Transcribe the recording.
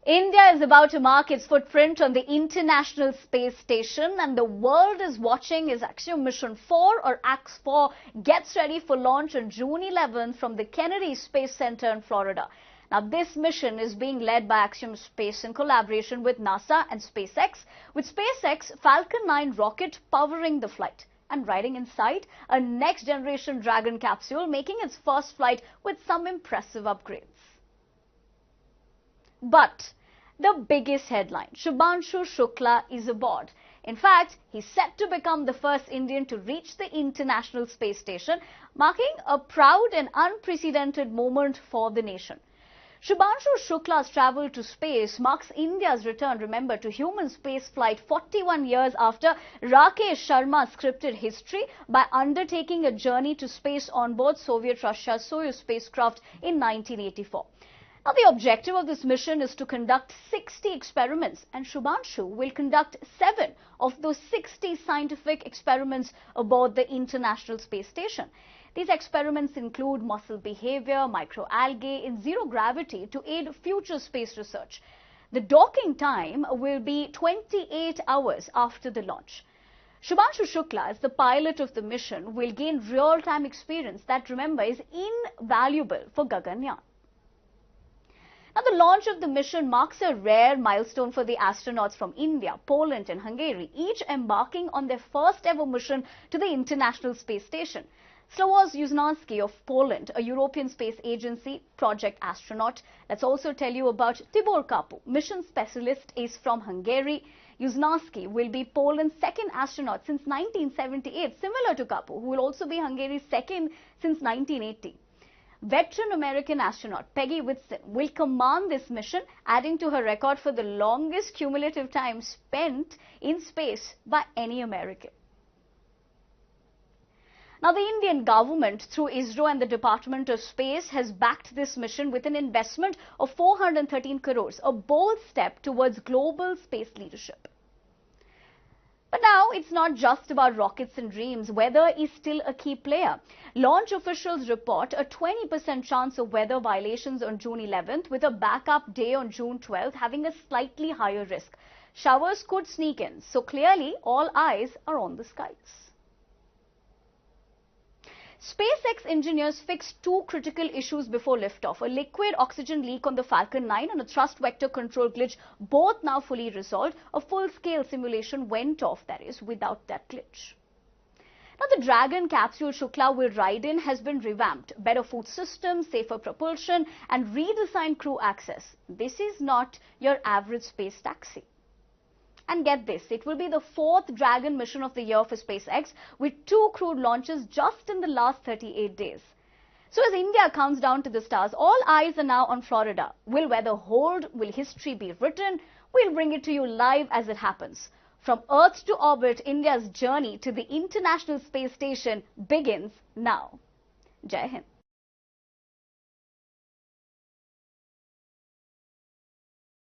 India is about to mark its footprint on the International Space Station, and the world is watching as Axiom Mission 4 or AX-4 gets ready for launch on June 11th from the Kennedy Space Center in Florida. Now, this mission is being led by Axiom Space in collaboration with NASA and SpaceX, with SpaceX Falcon 9 rocket powering the flight. And riding inside, a next-generation Dragon capsule making its first flight with some impressive upgrades. But the biggest headline, Shubhanshu Shukla is aboard. In fact, he's set to become the first Indian to reach the International Space Station, marking a proud and unprecedented moment for the nation. Shubhanshu Shukla's travel to space marks India's return, remember, to human spaceflight 41 years after Rakesh Sharma scripted history by undertaking a journey to space on board Soviet Russia's Soyuz spacecraft in 1984. Now, the objective of this mission is to conduct 60 experiments, and Shubhanshu will conduct 7 of those 60 scientific experiments aboard the International Space Station. These experiments include muscle behavior, microalgae in zero gravity to aid future space research. The docking time will be 28 hours after the launch. Shubhanshu Shukla, as the pilot of the mission, will gain real-time experience that, remember, is invaluable for Gaganyaan. Now, the launch of the mission marks a rare milestone for the astronauts from India, Poland and Hungary, each embarking on their first ever mission to the International Space Station. Slavoj Žižanský of Poland, a European Space Agency project astronaut. Let's also tell you about Tibor Kapu, mission specialist, is from Hungary. Žižanský will be Poland's second astronaut since 1978, similar to Kapu, who will also be Hungary's second since 1980. Veteran American astronaut Peggy Whitson will command this mission, adding to her record for the longest cumulative time spent in space by any American. Now, the Indian government, through ISRO and the Department of Space, has backed this mission with an investment of 413 crores, a bold step towards global space leadership. But now, it's not just about rockets and dreams. Weather is still a key player. Launch officials report a 20% chance of weather violations on June 11th, with a backup day on June 12th having a slightly higher risk. Showers could sneak in, so clearly all eyes are on the skies. SpaceX engineers fixed 2 critical issues before liftoff: a liquid oxygen leak on the Falcon 9 and a thrust vector control glitch, both now fully resolved. A full-scale simulation went off, that is, without that glitch. Now, the Dragon capsule Shukla will ride in has been revamped. Better food systems, safer propulsion and redesigned crew access. This is not your average space taxi. And get this, it will be the 4th Dragon mission of the year for SpaceX, with 2 crewed launches just in the last 38 days. So as India counts down to the stars, all eyes are now on Florida. Will weather hold? Will history be written? We'll bring it to you live as it happens. From Earth to orbit, India's journey to the International Space Station begins now. Jai Hind.